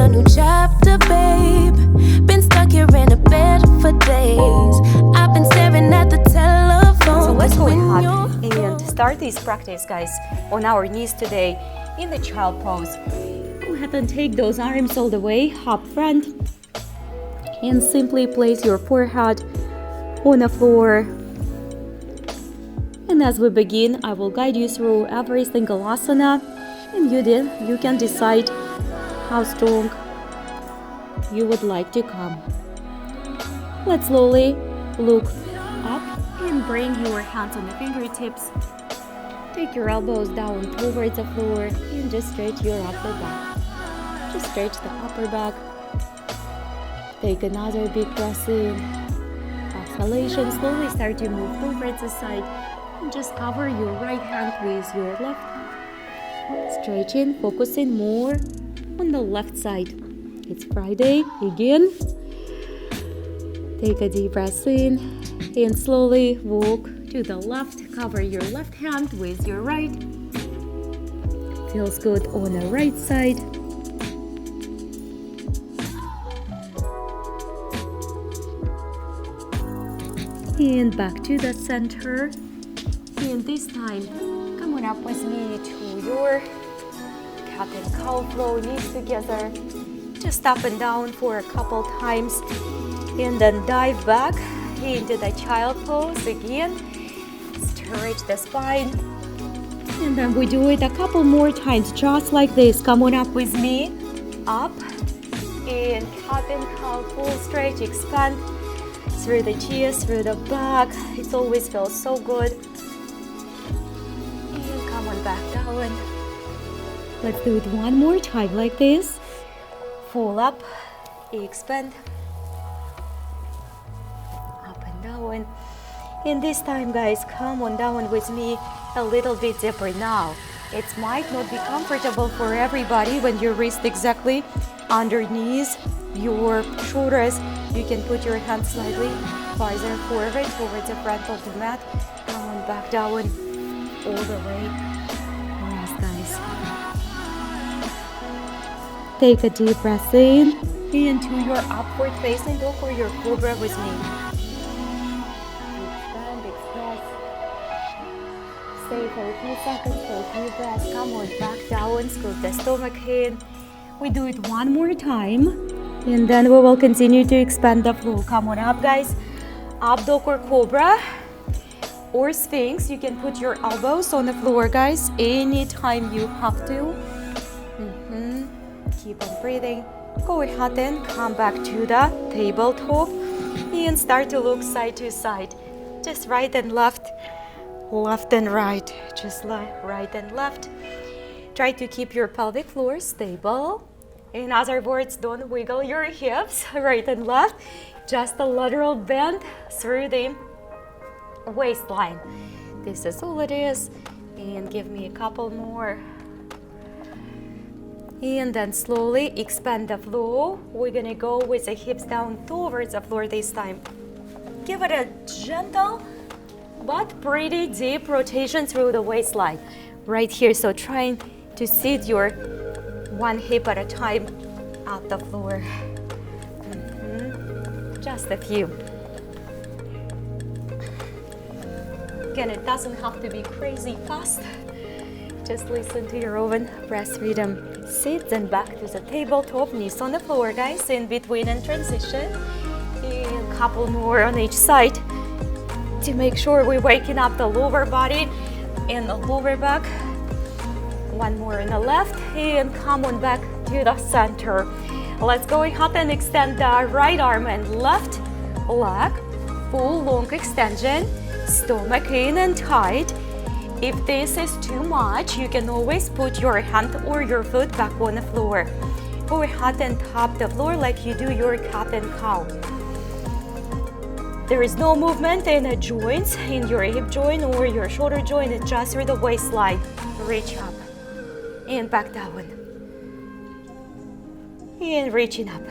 a new chapter, babe. Been stuck here in a bed for days. I've been staring at the telephone. So let's go ahead and start this practice, guys, on our knees today in the child pose. Go ahead and take those arms all the way up front and simply place your forehead on the floor. And as we begin, I will guide you through every single asana, and you can decide how strong you would like to come. Let's slowly look up and bring your hands on the fingertips. Take your elbows down towards the floor and just stretch your upper back. Just stretch the upper back. Take another big breath in. Exhalation, slowly start to move towards the side. And just cover your right hand with your left hand. Stretching, focusing more on the left side. It's Friday again. Take a deep breath in and slowly walk to the left. Cover your left hand with your right. Feels good on the right side. And back to the center. And this time, come on up with me to your cat and cow flow, knees together. Just up and down for a couple times. And then dive back into the child pose again. Stretch the spine. And then we do it a couple more times, just like this. Come on up with me. Up. And cat and cow, full stretch, expand through the chest, through the back. It always feels so good. And come on back down. Let's do it one more time like this. Full up, expand. Up and down. And this time, guys, come on down with me a little bit deeper now. It might not be comfortable for everybody when your wrist exactly underneath your shoulders. You can put your hands slightly farther forward towards the front of the mat. Come on back down all the way. Rest, guys. Take a deep breath in into your upward facing dog or your cobra with me. Expand, express. Stay for a few seconds, for a few breaths. Come on, back down, scoop the stomach in. We do it one more time, and then we will continue to expand the flow. Come on up, guys. Up dog or cobra or sphinx. You can put your elbows on the floor, guys, anytime you have to. Keep on breathing. Go ahead and come back to the tabletop and start to look side to side. Just right and left, left and right. Just right and left. Try to keep your pelvic floor stable. In other words, don't wiggle your hips right and left. Just a lateral bend through the waistline. This is all it is. And give me a couple more. And then slowly expand the flow. We're gonna go with the hips down towards the floor this time. Give it a gentle but pretty deep rotation through the waistline. Right here, so trying to sit your one hip at a time at the floor. Just a few. Again, it doesn't have to be crazy fast. Just listen to your own breath rhythm. Sit and back to the tabletop, knees on the floor, guys, in between and transition. And a couple more on each side to make sure we're waking up the lower body and the lower back. One more on the left, and come on back to the center. Let's go ahead and extend the right arm and left leg. Full long extension, stomach in and tight. If this is too much, you can always put your hand or your foot back on the floor. Go ahead and tap the floor like you do your cat and cow. There is no movement in the joints, in your hip joint or your shoulder joint, it's just through the waistline. Reach up and back down. And reaching up.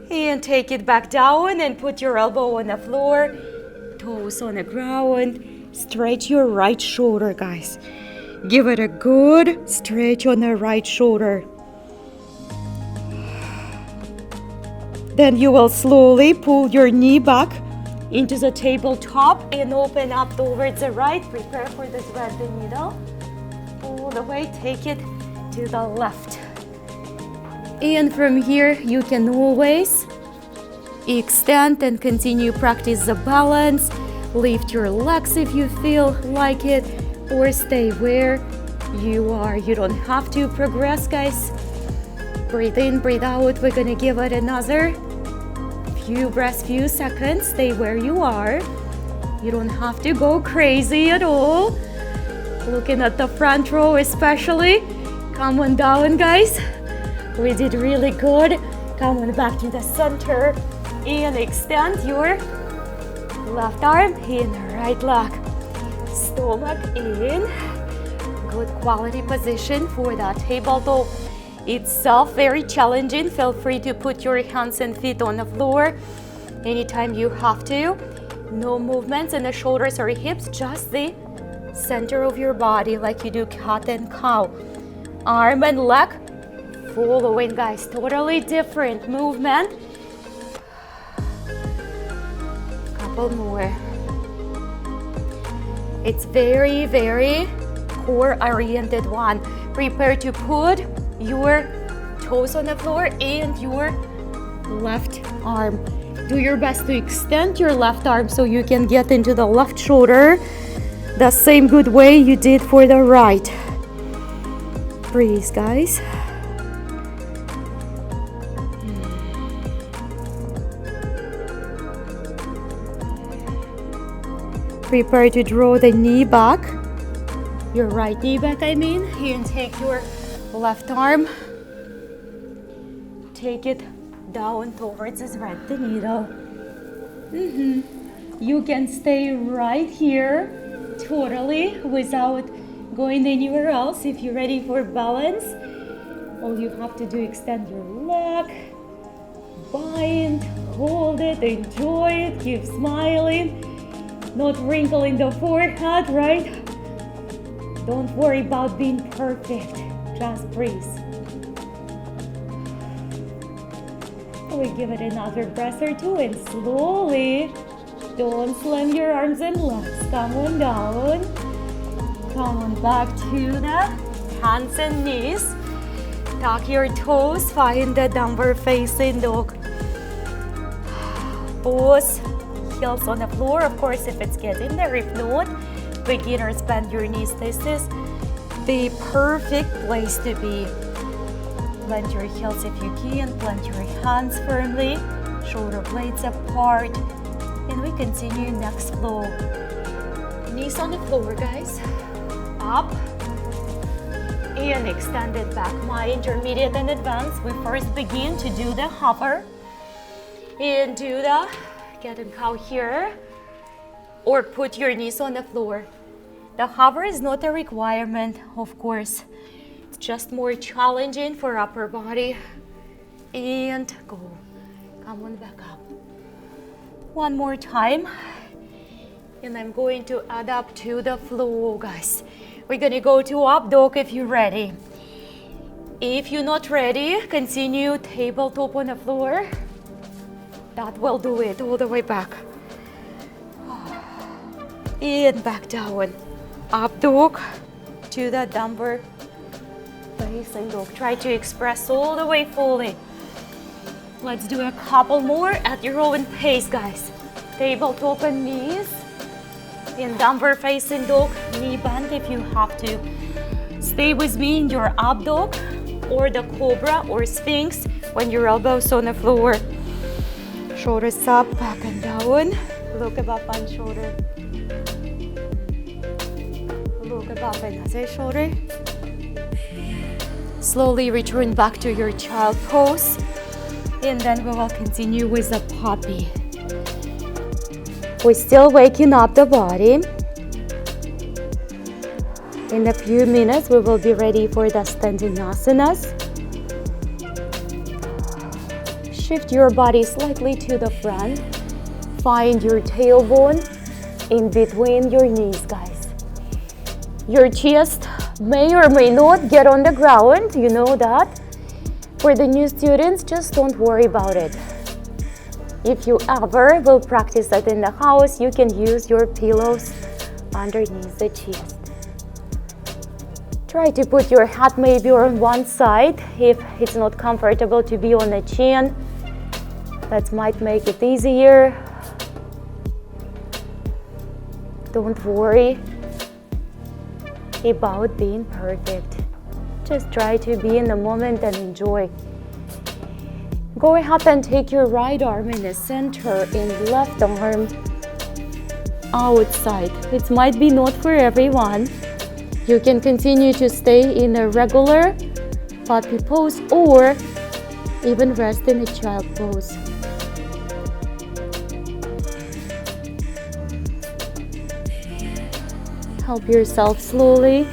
And take it back down and put your elbow on the floor, toes on the ground. Stretch your right shoulder, guys. Give it a good stretch on the right shoulder. Then you will slowly pull your knee back into the tabletop and open up towards the right. Prepare for the thread the needle. All the way, take it to the left. And from here, you can always extend and continue practice the balance. Lift your legs if you feel like it, or stay where you are. You don't have to progress, guys. Breathe in, breathe out. We're gonna give it another few breaths, few seconds. Stay where you are. You don't have to go crazy at all. Looking at the front row especially. Come on down, guys. We did really good. Come on back to the center and extend your left arm and right leg. Stomach in. Good quality position for that tabletop itself. Very challenging. Feel free to put your hands and feet on the floor anytime you have to. No movements in the shoulders or hips, just the center of your body like you do cat and cow. Arm and leg following, guys. Totally different movement. Couple more. It's very, very core oriented one. Prepare to put your toes on the floor and your left arm. Do your best to extend your left arm so you can get into the left shoulder the same good way you did for the right. Breathe, guys. Prepare to draw the knee back, your right knee back, and take your left arm, take it down towards the thread the needle. You can stay right here totally without going anywhere else. If you're ready for balance, all you have to do is extend your leg, bind, hold it, enjoy it, keep smiling, not wrinkling the forehead, right? Don't worry about being perfect, just breathe. We give it another breath or two and slowly, don't slam your arms and legs. Come on down. Come on back to the hands and knees. Tuck your toes, find the downward facing dog. Pause, heels on the floor, of course, if it's getting there. If not, beginners bend your knees. This is the perfect place to be. Plant your heels if you can, plant your hands firmly, shoulder blades apart, and we continue next flow. Knees on the floor, guys. Up and extended back. My intermediate and advanced, we first begin to do the hover and do the cat and cow here, or put your knees on the floor. The hover is not a requirement, of course. It's just more challenging for upper body. And go. Come on back up. One more time. And I'm going to add up to the flow, guys. We're gonna go to up dog if you're ready. If you're not ready, continue tabletop on the floor. That will do it all the way back. And back down. Up dog to the downward facing dog. Try to express all the way fully. Let's do a couple more at your own pace, guys. Tabletop and knees. In downward facing dog, knee bend if you have to. Stay with me in your up dog or the cobra or sphinx when your elbows on the floor. Shoulders up, back and down. Look above one shoulder. Look above another shoulder. Slowly return back to your child pose. And then we will continue with the puppy. We're still waking up the body. In a few minutes, we will be ready for the standing asanas. Shift your body slightly to the front. Find your tailbone in between your knees, guys. Your chest may or may not get on the ground, you know that. For the new students, just don't worry about it. If you ever will practice that in the house, you can use your pillows underneath the chest. Try to put your head maybe on one side if it's not comfortable to be on the chin. That might make it easier. Don't worry about being perfect. Just try to be in the moment and enjoy. Go ahead and take your right arm in the center and left arm outside. It might be not for everyone. You can continue to stay in a regular puppy pose or even rest in a child pose. Help yourself slowly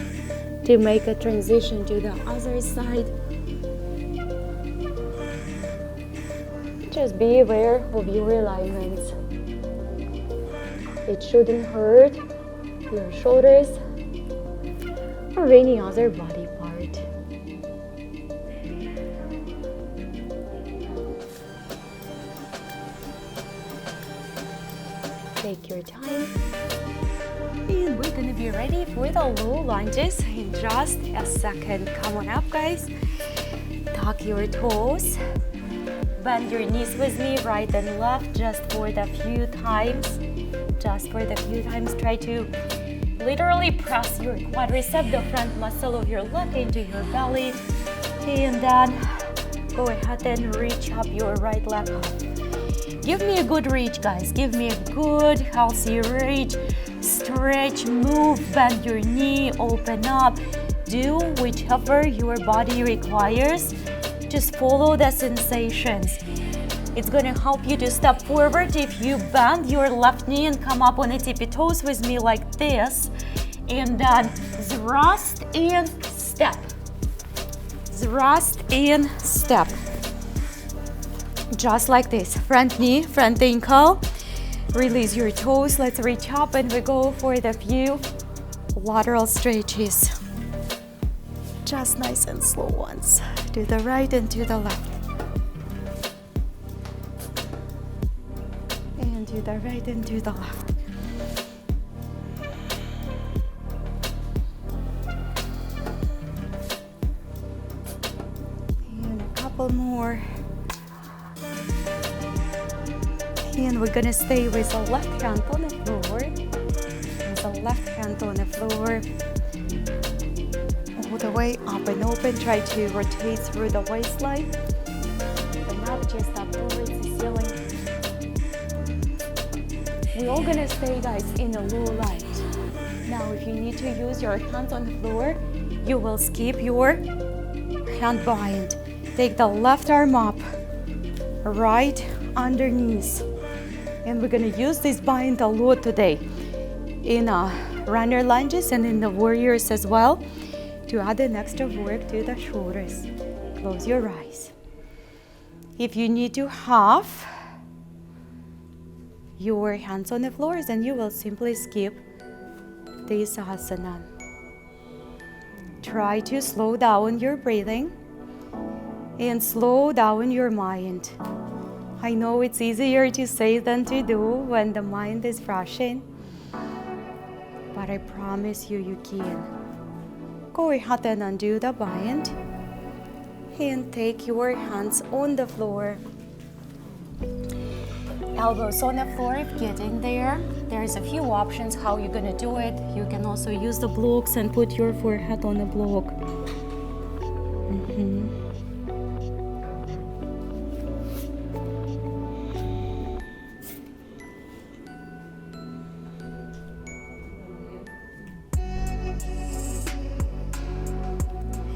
to make a transition to the other side. Just be aware of your alignments. It shouldn't hurt your shoulders or any other body part. Take your time. And we're gonna be ready for the low lunges in just a second. Come on up, guys. Tuck your toes. Bend your knees with me, right and left, just for the few times. Just for the few times, try to literally press your quadricep, the front muscle of your leg, into your belly. And then go ahead and reach up your right leg up. Give me a good reach, guys. Give me a good, healthy reach. Stretch, move, bend your knee, open up. Do whichever your body requires. Just follow the sensations. It's gonna help you to step forward if you bend your left knee and come up on the tippy toes with me like this. And then thrust and step. Thrust and step. Just like this. Front knee, front ankle. Release your toes. Let's reach up and we go for the few lateral stretches. Just nice and slow ones. To the right and to the left. And to the right and to the left. And a couple more. And we're gonna stay with the left hand on the floor. With the left hand on the floor. All the way up and open. Try to rotate through the waistline. Open up, chest up towards the ceiling. We're all gonna stay, guys, in a low lunge. Now, if you need to use your hands on the floor, you will skip your hand bind. Take the left arm up, right underneath. And we're gonna use this bind a lot today in runner lunges and in the warriors as well to add an extra work to the shoulders. Close your eyes. If you need to have your hands on the floor, then you will simply skip this asana. Try to slow down your breathing and slow down your mind. I know it's easier to say than to do when the mind is rushing, but I promise you, you can. Go ahead and undo the bind and take your hands on the floor. Elbows on the floor if getting there. There's a few options how you're gonna do it. You can also use the blocks and put your forehead on the block.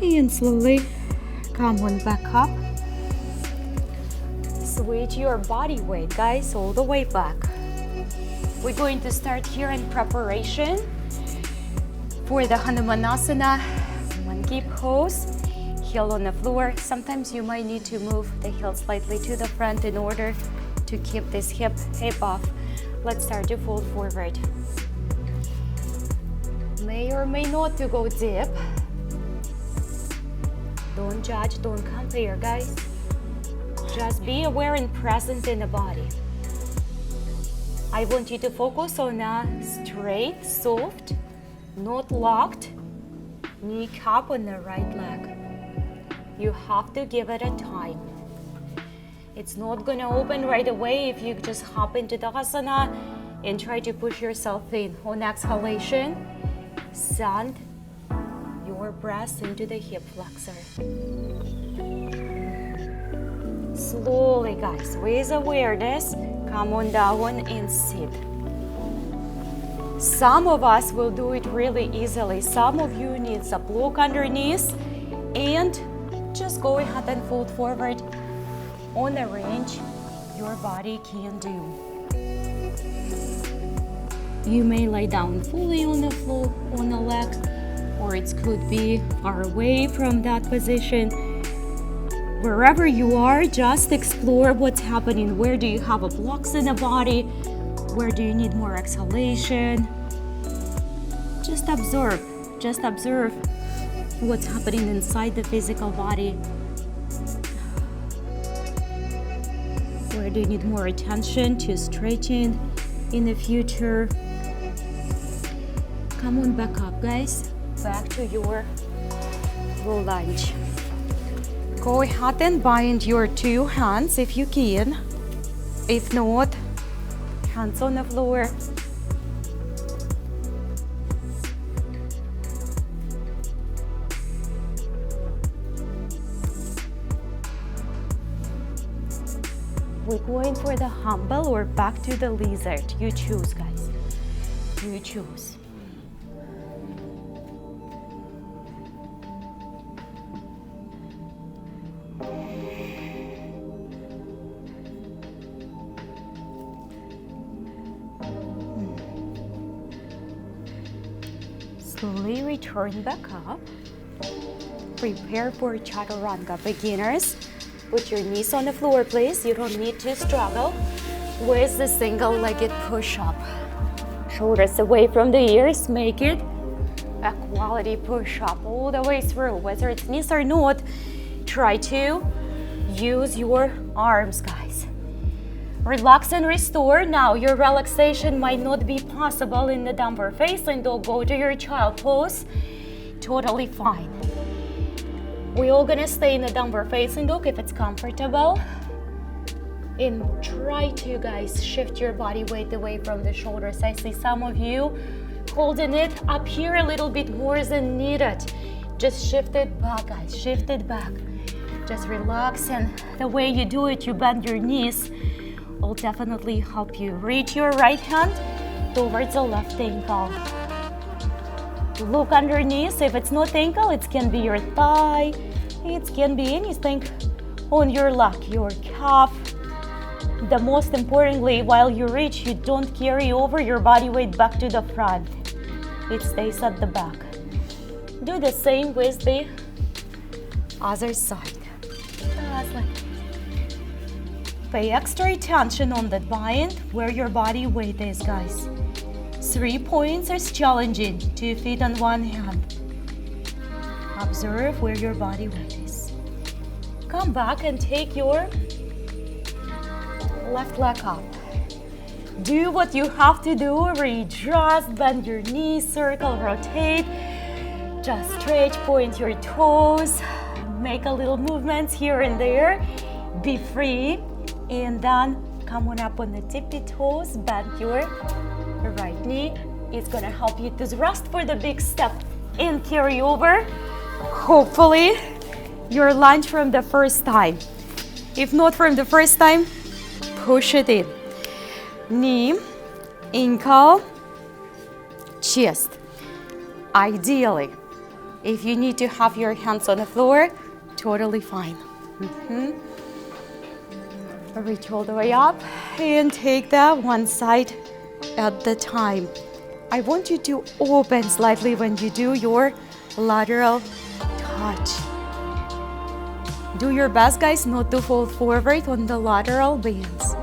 And slowly come on back up. Switch your body weight, guys, all the way back. We're going to start here in preparation for the Hanumanasana monkey pose. Heel on the floor. Sometimes you might need to move the heel slightly to the front in order to keep this hip off. Let's start to fold forward. May or may not to go deep. Don't judge, don't compare, guys. Just be aware and present in the body. I want you to focus on a straight, soft, not locked kneecap on the right leg. You have to give it a time. It's not gonna open right away if you just hop into the asana and try to push yourself in. On exhalation, send your breath into the hip flexor. Slowly, guys, with awareness, come on down and sit. Some of us will do it really easily. Some of you need a block underneath and just go ahead and fold forward on the range your body can do. You may lie down fully on the floor, on the legs, or it could be far away from that position. Wherever you are, just explore what's happening. Where do you have a blocks in the body? Where do you need more exhalation? Just observe what's happening inside the physical body. Where do you need more attention to stretching in the future? Come on back up, guys. Back to your low lunge. Go ahead and bind your two hands if you can. If not, hands on the floor. We're going for the humble or back to the lizard. You choose, guys. You choose. Slowly return back up. Prepare for chaturanga. Beginners, put your knees on the floor, please. You don't need to struggle with the single-legged push-up. Shoulders away from the ears. Make it a quality push-up all the way through. Whether it's knees or not, try to use your arms, guys. Relax and restore. Now, your relaxation might not be possible in the downward facing dog. Go to your child pose. Totally fine. We're all gonna stay in the downward facing dog if it's comfortable. And try to, guys, shift your body weight away from the shoulders. I see some of you holding it up here a little bit more than needed. Just shift it back, guys, shift it back. Just relax, and the way you do it, you bend your knees, will definitely help you. Reach your right hand towards the left ankle. Look underneath. If it's not ankle, it can be your thigh. It can be anything on your leg, your calf. The most importantly, while you reach, you don't carry over your body weight back to the front. It stays at the back. Do the same with the other side. Just like pay extra attention on that bind where your body weight is, guys. 3 points is challenging. 2 feet on one hand. Observe where your body weight is. Come back and take your left leg up. Do what you have to do. Readjust, bend your knees, circle, rotate. Just stretch, point your toes. Make a little movements here and there. Be free. And then come on up on the tippy toes. Bend your right knee. It's gonna help you to rest for the big step and carry over, hopefully, your lunge from the first time. If not from the first time, push it in. Knee, ankle, chest. Ideally, if you need to have your hands on the floor, totally fine. Reach all the way up and take that one side at the time. I want you to open slightly when you do your lateral touch. Do your best, guys, not to fall forward on the lateral bands.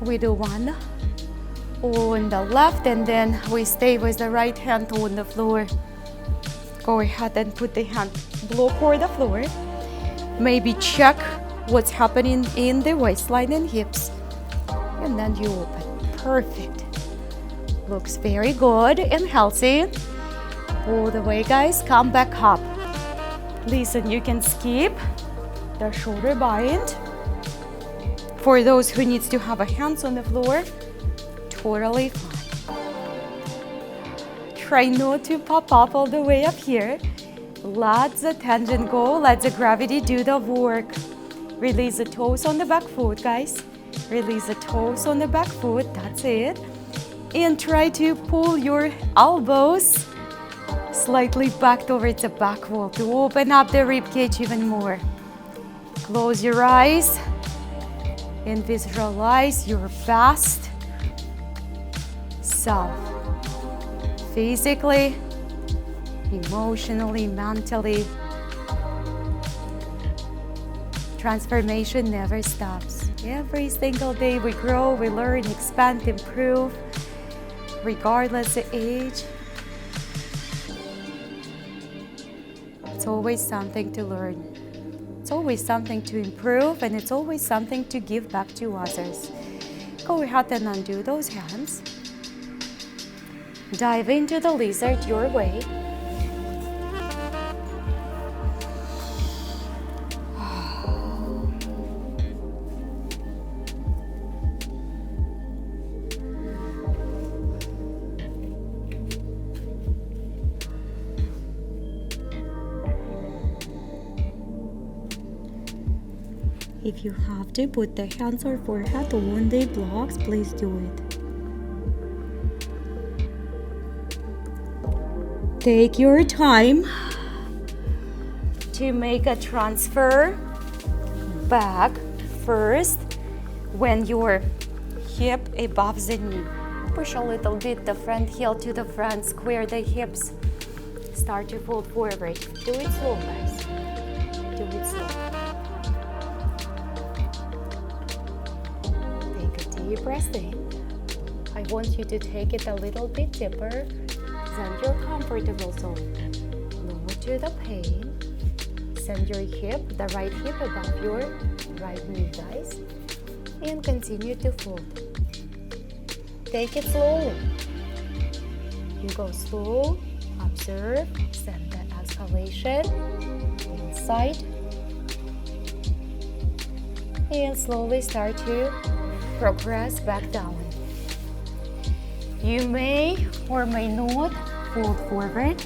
We do one on the left, and then we stay with the right hand on the floor. Go ahead and put the hand block or the floor. Maybe check what's happening in the waistline and hips. And then you open. Perfect. Looks very good and healthy. All the way, guys. Come back up. Listen, you can skip the shoulder bind. For those who needs to have a hands on the floor, totally fine. Try not to pop up all the way up here. Let the tension go. Let the gravity do the work. Release the toes on the back foot, guys. Release the toes on the back foot. That's it. And try to pull your elbows slightly back towards the back wall to open up the rib cage even more. Close your eyes and visualize your best self. Physically, emotionally, mentally. Transformation never stops. Every single day we grow, we learn, expand, improve, regardless of age. It's always something to learn. It's always something to improve, and it's always something to give back to others. Go ahead and undo those hands. Dive into the lizard your way. If you have to put the hands or forehead on the blocks, please do it. Take your time to make a transfer back first when your hip above the knee. Push a little bit the front heel to the front, square the hips. Start to fold forward. Do it slow, guys. Do it slow. Deep breath in. I want you to take it a little bit deeper than your comfortable zone. Lower to the pain. Send your hip, the right hip above your right knee, guys. And continue to fold. Take it slowly. You go slow, observe, send the exhalation inside. And slowly start to progress back down. You may or may not fold forward.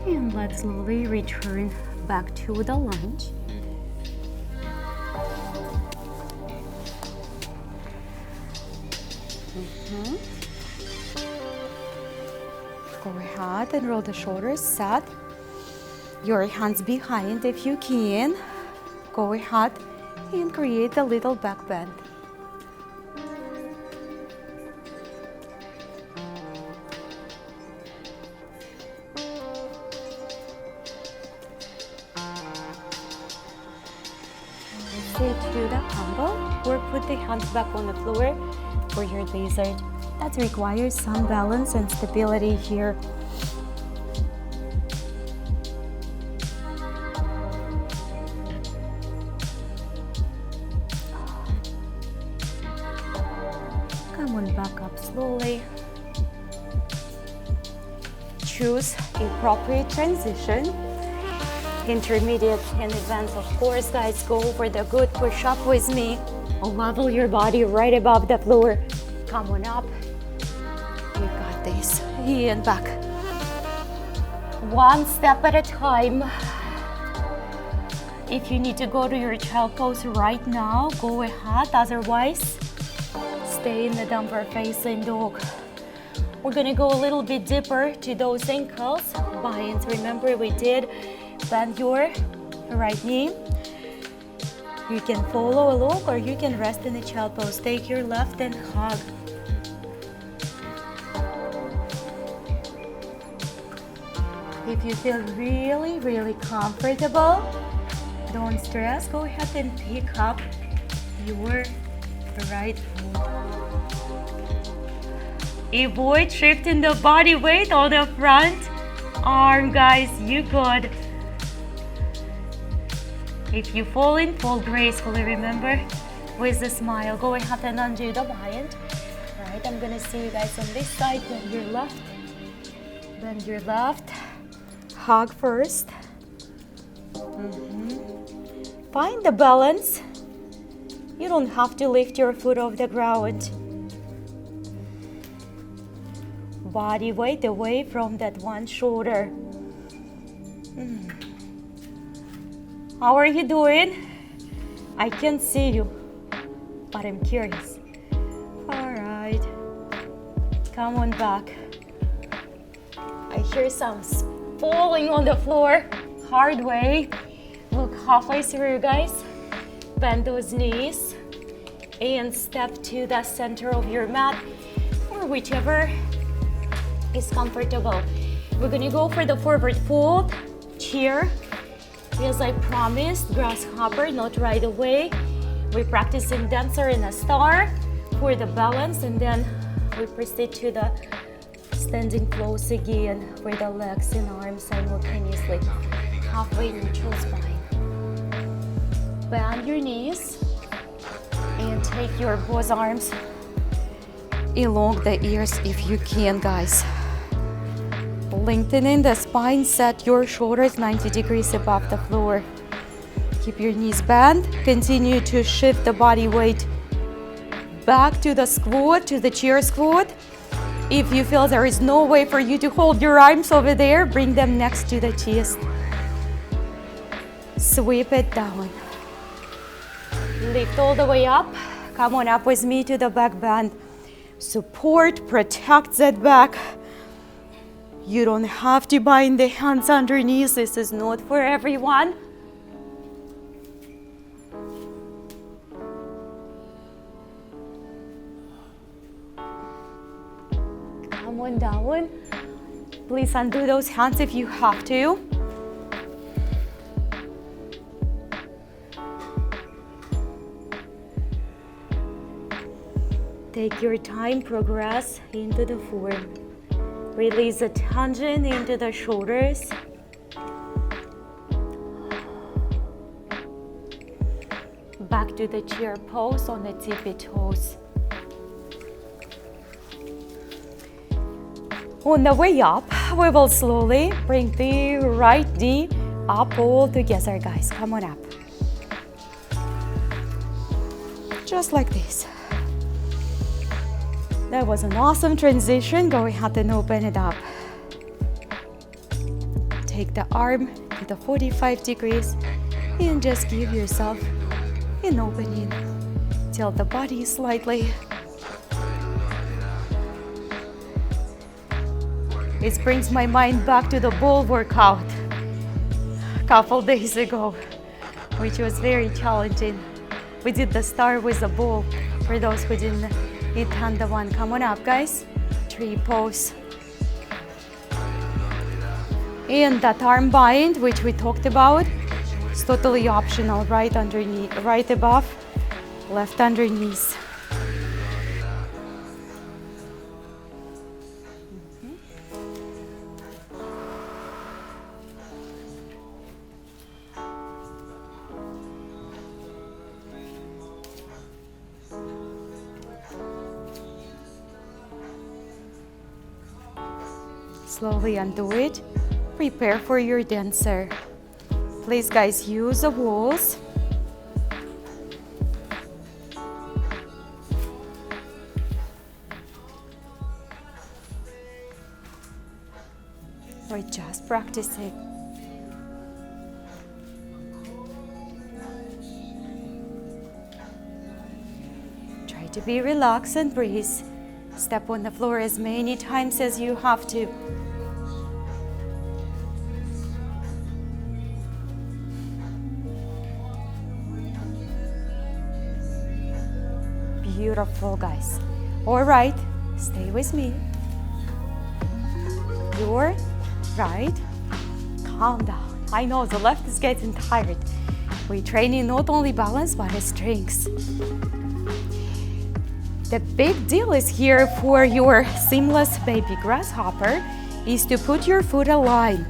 And let's slowly return back to the lunge. Go ahead and roll the shoulders, set your hands behind if you can. Go ahead and create a little back bend. Sit to the humble or put the hands back on the floor for your lizard. That requires some balance and stability here. Come on back up slowly. Choose appropriate transition. Intermediate and advanced, of course, guys. Go for the good push-up with me. Level your body right above the floor. Come on up. You got this. And back. One step at a time. If you need to go to your child pose right now, go ahead. Otherwise, stay in the downward facing dog. We're gonna go a little bit deeper to those ankles. Buy-ins. Remember, we did bend your right knee. You can follow along or you can rest in the child pose. Take your left and hug. If you feel really, really comfortable, don't stress. Go ahead and pick up your right foot. Avoid shifting the body weight on the front arm, guys. You good. If you fall in, fall gracefully, remember, with a smile. Go ahead and undo the bind. Right, I'm gonna see you guys on this side. Bend your left. Bend your left. Hug first. Find the balance. You don't have to lift your foot off the ground. Body weight away from that one shoulder. How are you doing? I can't see you, but I'm curious. All right. Come on back. I hear some falling on the floor. Hard way. Look halfway through, guys. Bend those knees and step to the center of your mat or whichever is comfortable. We're gonna go for the forward fold, chair. As I promised, grasshopper, not right away. We're practicing dancer in a star for the balance, and then we proceed to the standing close again for the legs and arms simultaneously. Halfway neutral spine. Bend your knees and take your both arms along the ears if you can, guys. Lengthening the spine, set your shoulders 90 degrees above the floor. Keep your knees bent. Continue to shift the body weight back to the squat, to the chair squat. If you feel there is no way for you to hold your arms over there, bring them next to the chest. Sweep it down. Lift all the way up. Come on up with me to the back bend. Support, protect that back. You don't have to bind the hands underneath. This is not for everyone. Come on down. Please undo those hands if you have to. Take your time, progress into the form. Release the tension into the shoulders. Back to the chair pose on the tippy toes. On the way up, we will slowly bring the right knee up all together, guys. Come on up. Just like this. That was an awesome transition. Go ahead and open it up. Take the arm to the 45 degrees and just give yourself an opening. Tilt the body slightly. It brings my mind back to the ball workout a couple days ago, which was very challenging. We did the star with the ball for those who didn't attend the one. Come on up, guys. Tree pose. And that arm bind, which we talked about, is totally optional. Right underneath, right above, left underneath. Slowly undo it. Prepare for your dancer. Please, guys, use the walls. We're just practicing. Try to be relaxed and breathe. Step on the floor as many times as you have to. Beautiful, guys. All right, stay with me. Your right Calm down. I know the left is getting tired. We're training not only balance, but strength. The big deal is here for your seamless baby grasshopper is to put your foot aligned.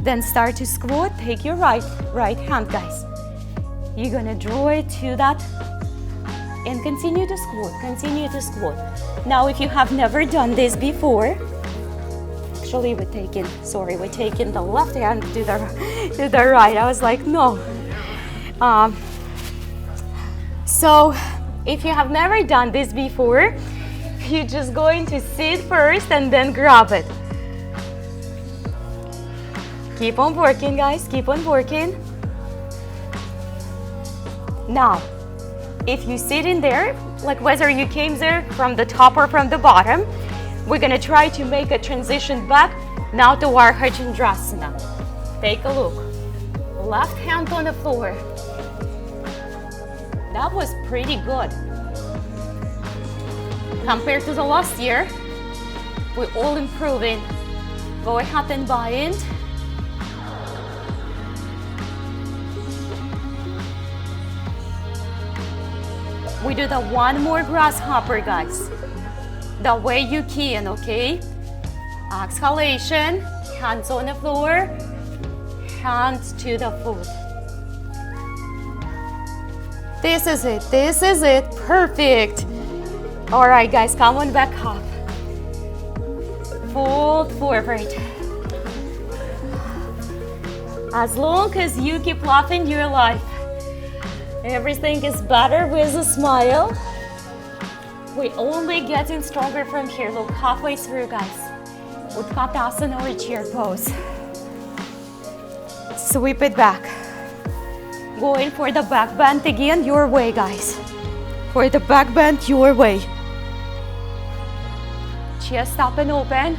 Then start to squat. Take your right hand, guys. You're gonna draw it to that and continue to squat, continue to squat. Now, if you have never done this before, actually we're taking the left hand to the right. I was like, no. So if you have never done this before, you're just going to sit first and then grab it. Keep on working, guys, keep on working. Now, if you sit in there, like whether you came there from the top or from the bottom, we're gonna try to make a transition back now to our Chandrasana. Take a look. Left hand on the floor. That was pretty good. Compared to the last year, we're all improving. Go ahead and bind. We do the one more grasshopper, guys. The way you can, okay? Exhalation, hands on the floor, hands to the foot. This is it, perfect. All right, guys, come on back up. Fold forward. As long as you keep laughing your life, everything is better with a smile. We're only getting stronger from here. Look, halfway through, guys. Utkatasana or chair pose. Sweep it back. Going for the back bend again, your way, guys. For the back bend, your way. Chest up and open.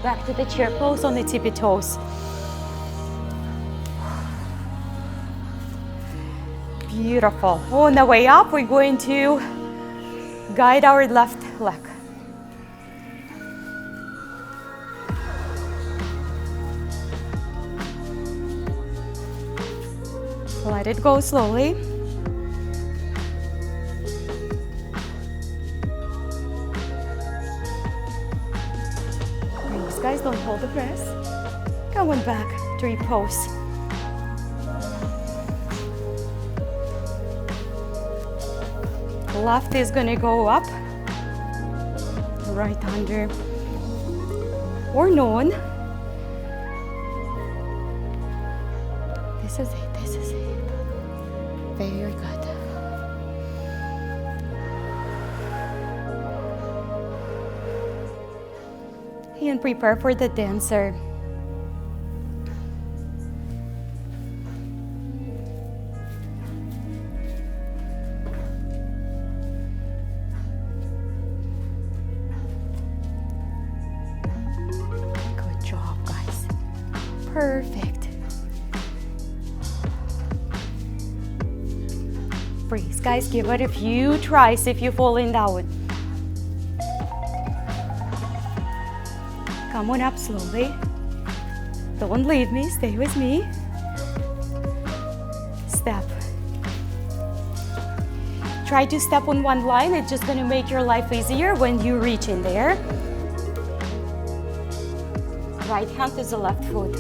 Back to the chair pose on the tippy toes. Beautiful. On the way up, we're going to guide our left leg. Let it go slowly. Guys, don't hold the press. Come on back, tree pose. Left is gonna go up, right under or none. This is it. Very good. And prepare for the dancer. Good job, guys. Perfect. Breathe, guys. Give it a few tries if you're falling down. Come on up slowly. Don't leave me, stay with me. Step. Try to step on one line, it's just gonna make your life easier when you reach in there. Right hand to the left foot.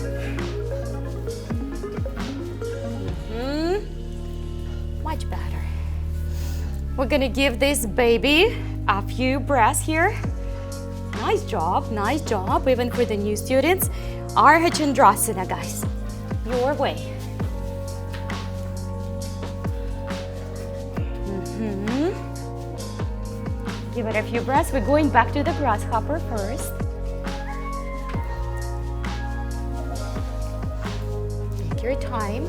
Much better. We're gonna give this baby a few breaths here. Nice job, even for the new students. Ardha Chandrasana, guys. Your way. Give it a few breaths. We're going back to the grasshopper first. Take your time.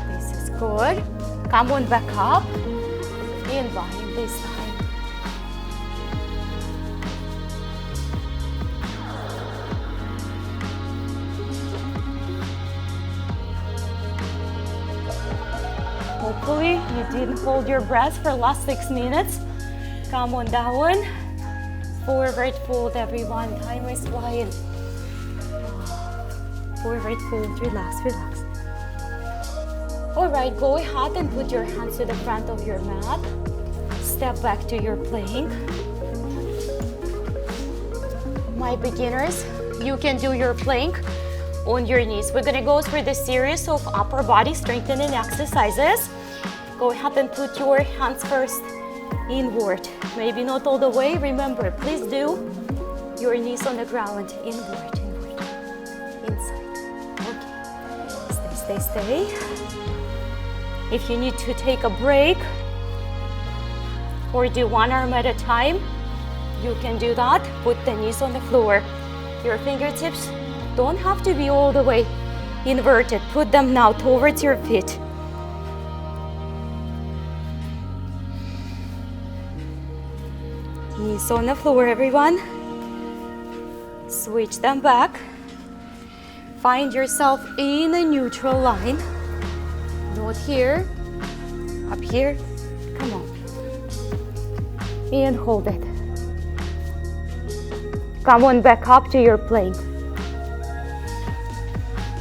This is good. Come on back up. And bind this time. Hopefully you didn't hold your breath for the last 6 minutes. Come on down. Forward fold, everyone. Time is flying. Forward fold, relax, relax. All right, go ahead and put your hands to the front of your mat. Step back to your plank. My beginners, you can do your plank on your knees. We're gonna go through this series of upper body strengthening exercises. Go ahead and put your hands first inward. Maybe not all the way. Remember, please do your knees on the ground. Inward, inward, inside. Okay, stay, stay. If you need to take a break or do one arm at a time, you can do that. Put the knees on the floor. Your fingertips don't have to be all the way inverted. Put them now towards your feet. Knees on the floor, everyone. Switch them back. Find yourself in a neutral line. Not here, up here. Come on. And hold it. Come on back up to your plank.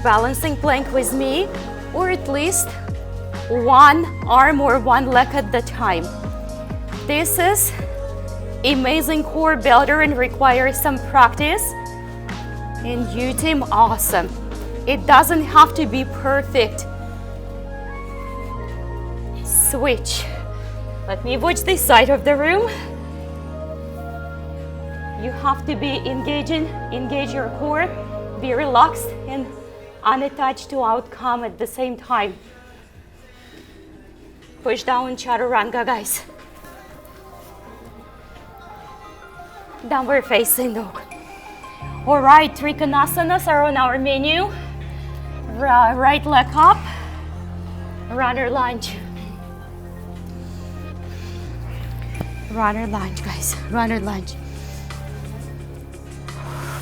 Balancing plank with me, or at least one arm or one leg at the time. This is amazing core builder and requires some practice, and you team awesome. It doesn't have to be perfect. Switch. Let me watch this side of the room. You have to be engage your core, be relaxed and unattached to outcome at the same time. Push down chaturanga, guys. Downward facing dog. All right, Trikonasanas are on our menu. Right leg up, runner lunge. Runner lunge, guys, runner lunge.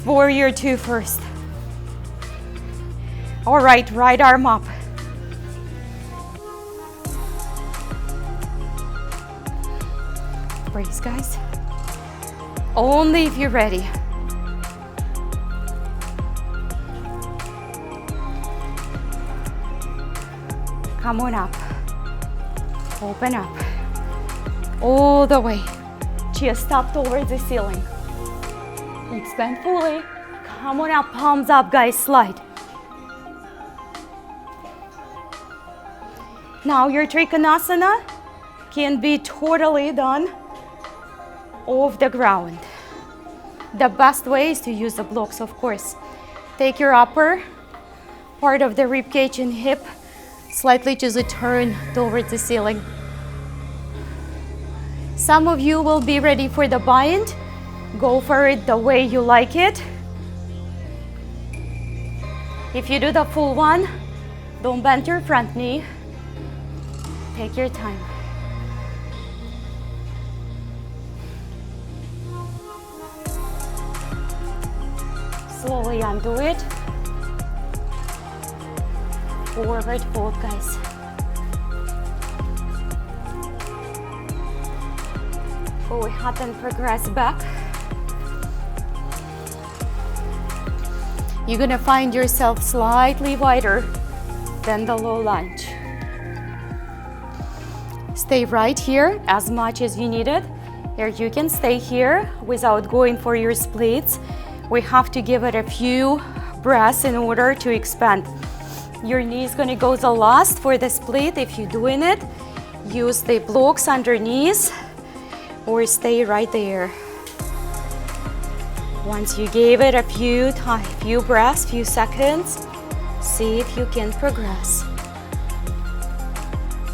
Warrior 2 first. All right, right arm up. Brace, guys. Only if you're ready. Come on up. Open up. All the way. Chest up towards the ceiling. Expand fully. Come on up, palms up, guys, slide. Now your Trikonasana can be totally done off the ground. The best way is to use the blocks, of course. Take your upper part of the rib cage and hip slightly to the turn towards the ceiling. Some of you will be ready for the bind. Go for it the way you like it. If you do the full one, don't bend your front knee. Take your time. Slowly undo it. Forward fold, guys. Go ahead and progress back. You're gonna find yourself slightly wider than the low lunge. Stay right here as much as you need it. Or you can stay here without going for your splits. We have to give it a few breaths in order to expand. Your knee is gonna go the last for the split. If you're doing it, use the blocks underneath or stay right there. Once you gave it a few breaths, few seconds, see if you can progress.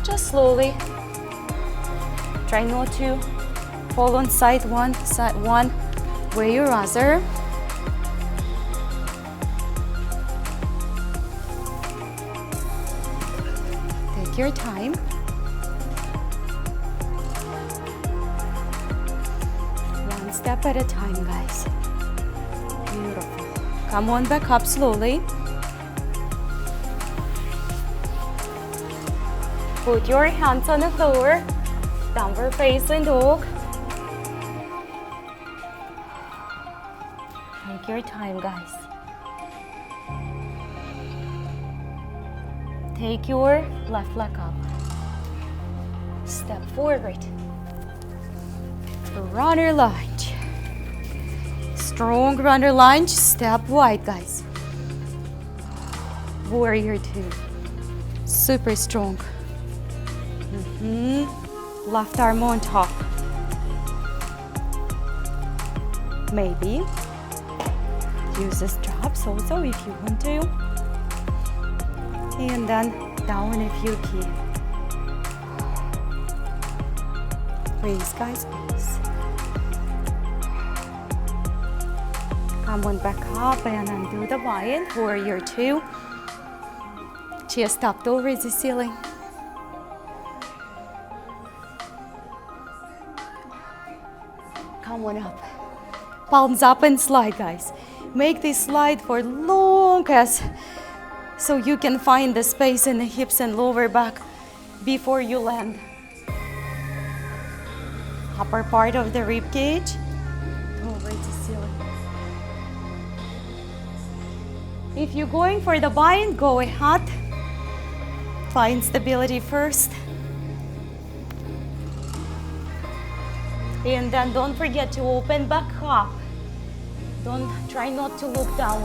Just slowly. Try not to fall on side one, way or other. Take your time. One step at a time, guys. Beautiful. Come on back up slowly. Put your hands on the floor. Downward facing dog. Take your time, guys. Take your left leg up. Step forward. Runner lunge. Strong runner lunge. Step wide, guys. Warrior two. Super strong. Left arm on top. Maybe use the straps also if you want to. And then down if you can. Please, guys, please. Come on back up and undo the bind. Warrior two. Chest up over the ceiling. Come on up. Palms up and slide, guys. Make this slide for long as so you can find the space in the hips and lower back before you land. Upper part of the rib cage over the ceiling. If you're going for the bind, go ahead. Find stability first. And then don't forget to open back up. Don't try not to look down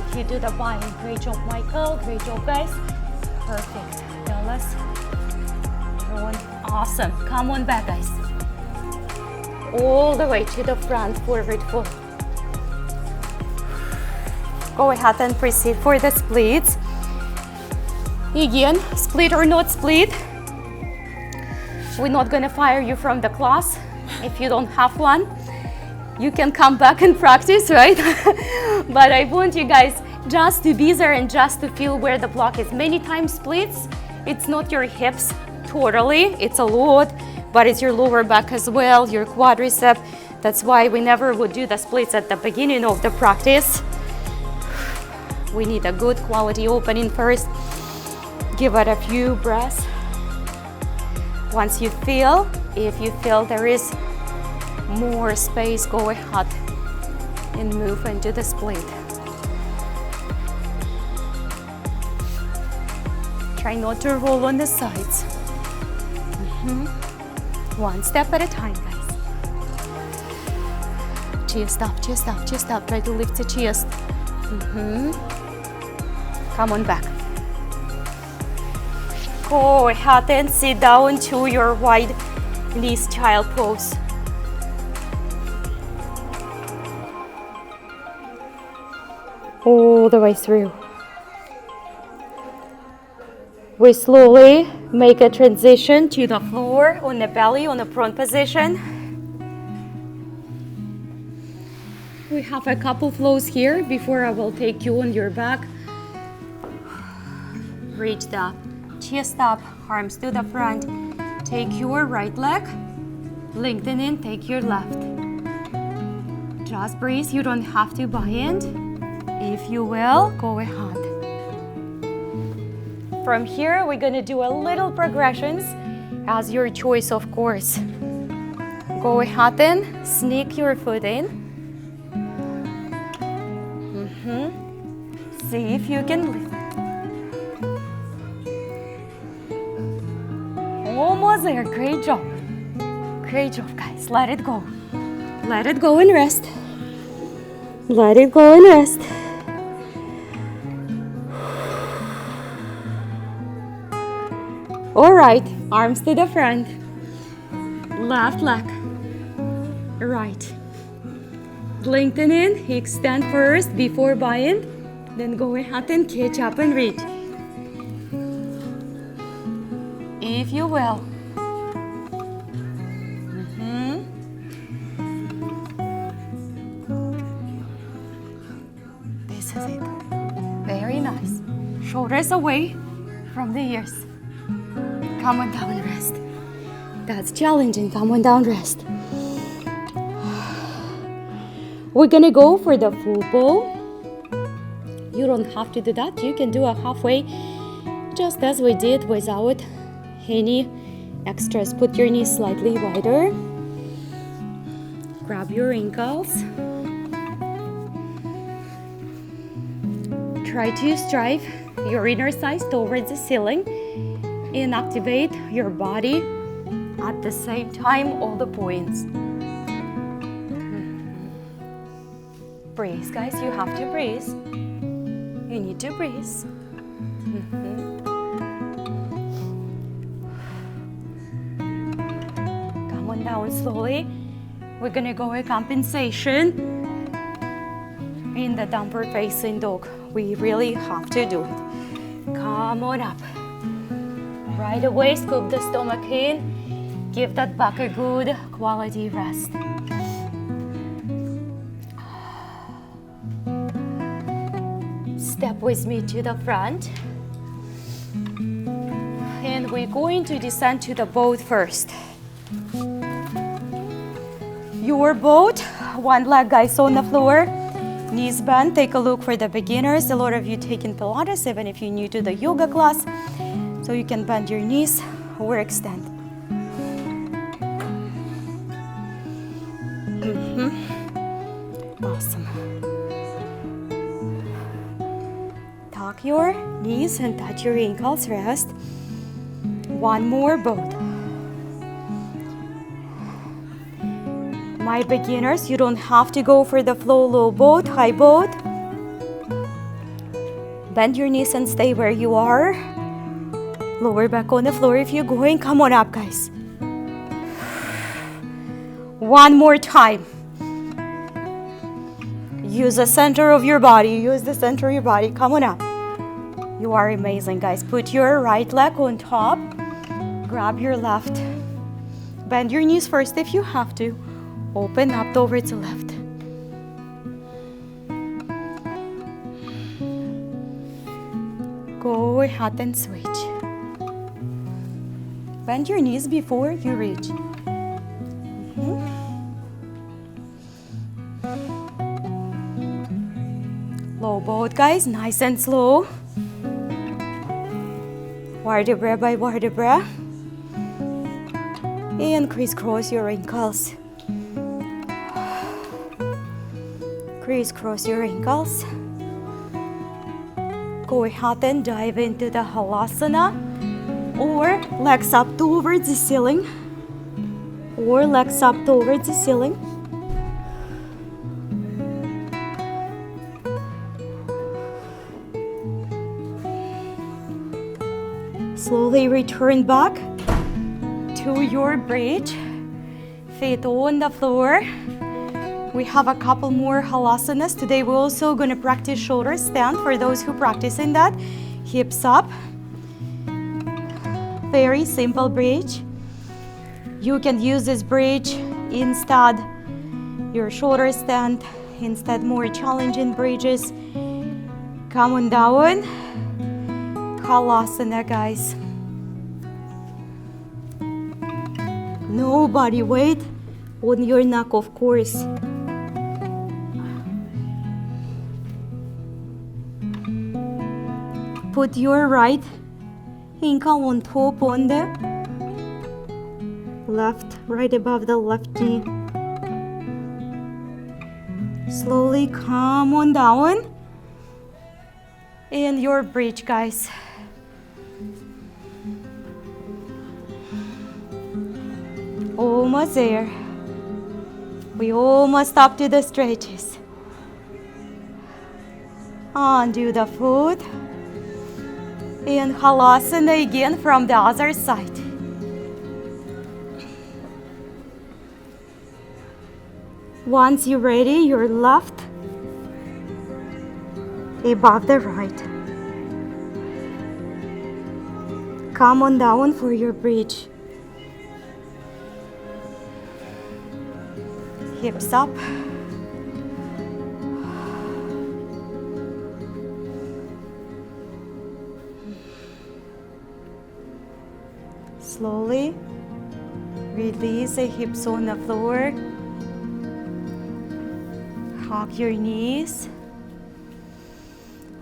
if you do the bind. Great job, Michael. Great job, guys. Perfect. Dallas. Everyone. Awesome. Come on back, guys. All the way to the front, forward fold. Go ahead and proceed for the splits. Again, split or not split, we're not gonna fire you from the class if you don't have one. You can come back and practice, right? But I want you guys just to be there and just to feel where the block is. Many times splits, it's not your hips totally, it's a lot, but it's your lower back as well, your quadricep. That's why we never would do the splits at the beginning of the practice. We need a good quality opening first. Give it a few breaths. Once you feel, if you feel there is more space, go ahead and move into the split. Try not to roll on the sides. One step at a time, guys. Chest up, chest up, chest up. Try to lift the chest. Come on back. Go ahead and sit down to your wide knees child pose. All the way through. We slowly make a transition to the floor on the belly, on the prone position. We have a couple flows here before I will take you on your back. Reach the chest up, arms to the front. Take your right leg, lengthen in, take your left. Just breathe, you don't have to bind. If you will, go ahead. From here, we're gonna do a little progressions as your choice, of course. Go ahead and sneak your foot in. See if you can lift. Almost there, great job. Great job, guys. Let it go. Let it go and rest. Let it go and rest. All right, arms to the front. Left leg. Right. Lengthen in, extend first before bind. Then go ahead and catch up and reach. If you will. This is it. Very nice. Shoulders away from the ears. Come on down and rest. That's challenging. Come on down, rest. We're gonna go for the full bow. You don't have to do that. You can do a halfway, just as we did without any extras. Put your knees slightly wider. Grab your ankles. Try to strive your inner thighs towards the ceiling and activate your body at the same time, all the points. Breathe, guys, you have to breathe. You need to breathe. Come on down slowly. We're gonna go with compensation in the downward facing dog. We really have to do it. Come on up. Right away, scoop the stomach in. Give that back a good quality rest. Step with me to the front. And we're going to descend to the boat first. Your boat, one leg, guys, on the floor. Knees bent. Take a look for the beginners. A lot of you taking Pilates, even if you're new to the yoga class. So you can bend your knees or extend. Awesome. Tuck your knees and touch your ankles. Rest. One more boat. My beginners, you don't have to go for the flow low boat, high boat. Bend your knees and stay where you are. Lower back on the floor if you're going. Come on up, guys. One more time. Use the center of your body. Use the center of your body. Come on up. You are amazing, guys. Put your right leg on top. Grab your left. Bend your knees first if you have to. Open up towards the left. Go ahead and switch. Bend your knees before you reach. Low boat, guys, nice and slow. Vertebra by vertebra. And crisscross your ankles. Crisscross your ankles. Go ahead and dive into the halasana, or legs up towards the ceiling, or legs up towards the ceiling. Slowly return back to your bridge, feet on the floor. We have a couple more halasanas. Today we're also going to practice shoulder stand for those who practice in that. Hips up. Very simple bridge. You can use this bridge instead your shoulder stand, instead more challenging bridges. Come on down. Halasana, guys. No body weight on your neck, of course. Put your right ankle on top on the left, right above the left knee. Slowly come on down. And your bridge, guys. Almost there. We almost up to the stretches. Undo the foot. And halasana again from the other side. Once you're ready, your left above the right. Come on down for your bridge. Hips up. Slowly release the hips on the floor. Hug your knees.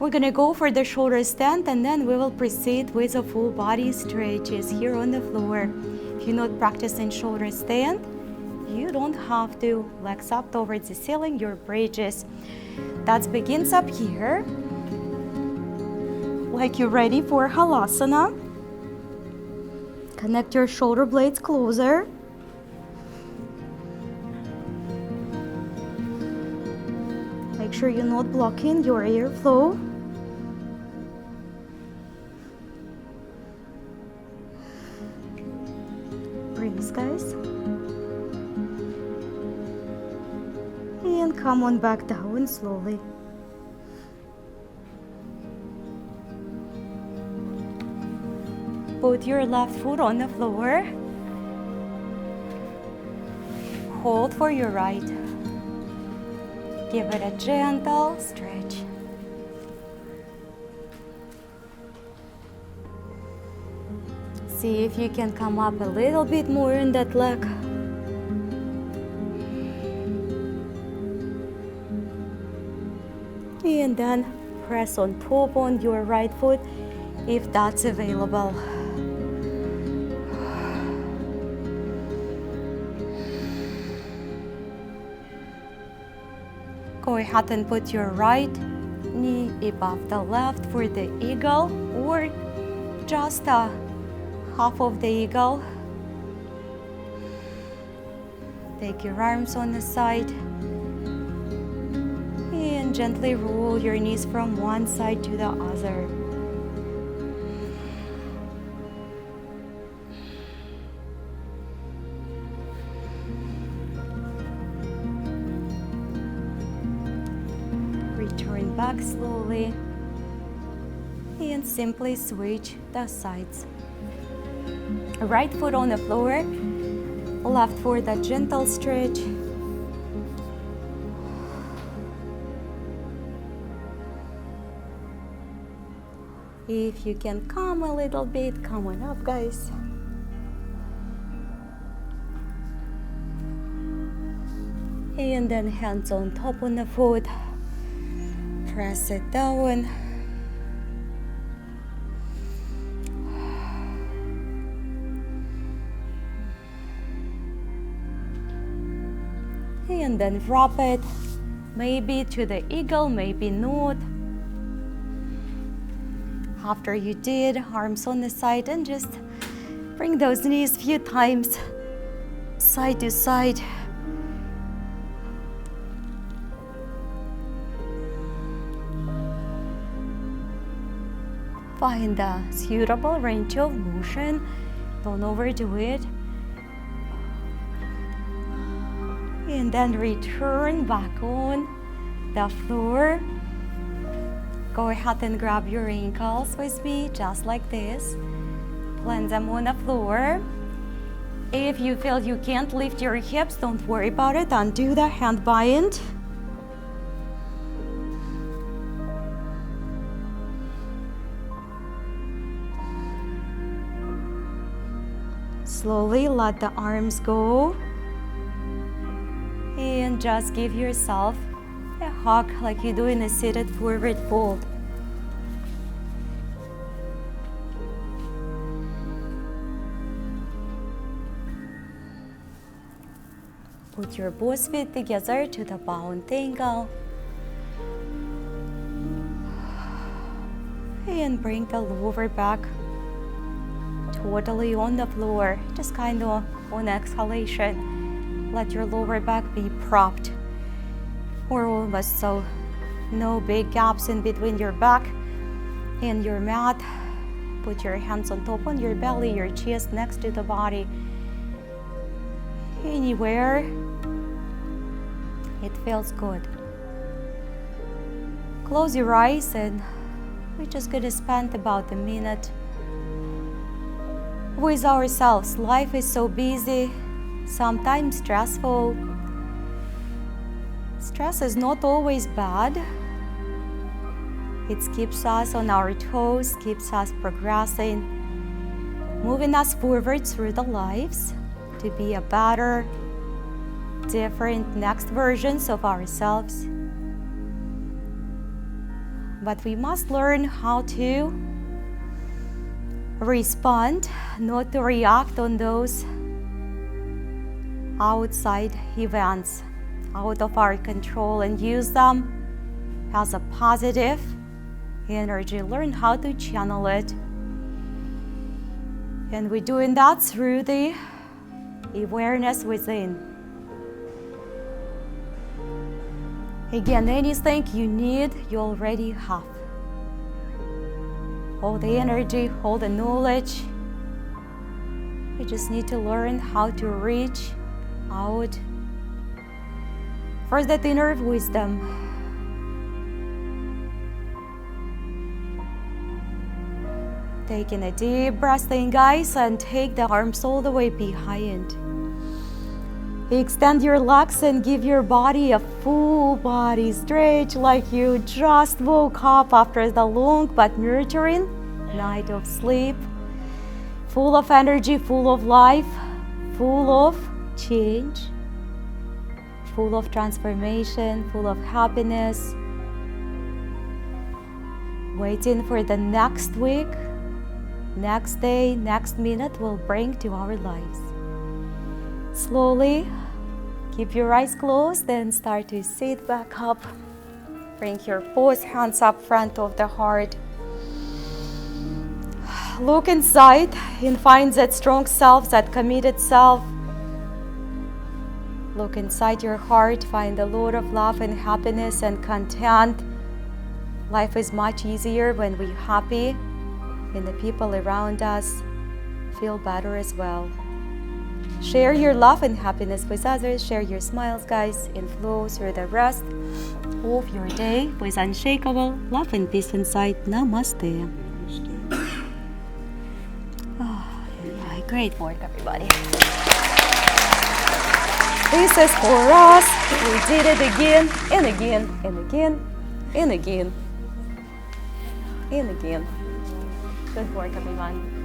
We're gonna go for the shoulder stand, and then we will proceed with the full body stretches here on the floor. If you're not practicing shoulder stand, you don't have to. Legs up towards the ceiling, your bridges. That begins up here. Like you're ready for halasana. Connect your shoulder blades closer. Make sure you're not blocking your airflow. Breathe, guys. And come on back down slowly. Put your left foot on the floor. Hold for your right. Give it a gentle stretch. See if you can come up a little bit more in that leg. And then press on top on your right foot if that's available. Go ahead and put your right knee above the left for the eagle, or just half of the eagle. Take your arms on the side and gently roll your knees from one side to the other. Return back slowly and simply switch the sides. Right foot on the floor, left for the gentle stretch. If you can come a little bit, come on up, guys. And then hands on top on the foot. Press it down. And then drop it, maybe to the eagle, maybe not. After you did, arms on the side, and just bring those knees a few times, side to side. Find a suitable range of motion, don't overdo it. And then return back on the floor. Go ahead and grab your ankles with me, just like this. Plant them on the floor. If you feel you can't lift your hips, don't worry about it. Undo the hand bind. Slowly let the arms go. And just give yourself a hug like you do in a seated forward fold. Put your both feet together to the bound angle. And bring the lower back totally on the floor, just kind of on exhalation. Let your lower back be propped or almost so. No big gaps in between your back and your mat. Put your hands on top on your belly, your chest next to the body. Anywhere it feels good. Close your eyes and we're just gonna spend about a minute with ourselves. Life is so busy, sometimes stressful. Stress is not always bad. It keeps us on our toes, keeps us progressing, moving us forward through the lives to be a better, different next versions of ourselves. but we must learn how to respond, not to react on those outside events out of our control, and use them as a positive energy. Learn how to channel it. And we're doing that through the awareness within. Again, anything you need, you already have. All the energy, all the knowledge. You just need to learn how to reach out for that inner wisdom. Taking a deep breath in, guys, and take the arms all the way behind. Extend your legs and give your body a full body stretch, like you just woke up after the long but nurturing night of sleep. Full of energy, full of life, full of change, full of transformation, full of happiness. Waiting for the next week, next day, next minute will bring to our lives. Slowly, keep your eyes closed and start to sit back up. Bring your both hands up front of the heart. Look inside and find that strong self, that committed self. Look inside your heart, find a lot of love and happiness and content. Life is much easier when we're happy and the people around us feel better as well. Share your love and happiness with others. Share your smiles, guys, and flow through the rest of your day with unshakable love and peace inside. Namaste. Oh, great work, everybody. This is for us. We did it again and again and again and again and again. Good work, everyone.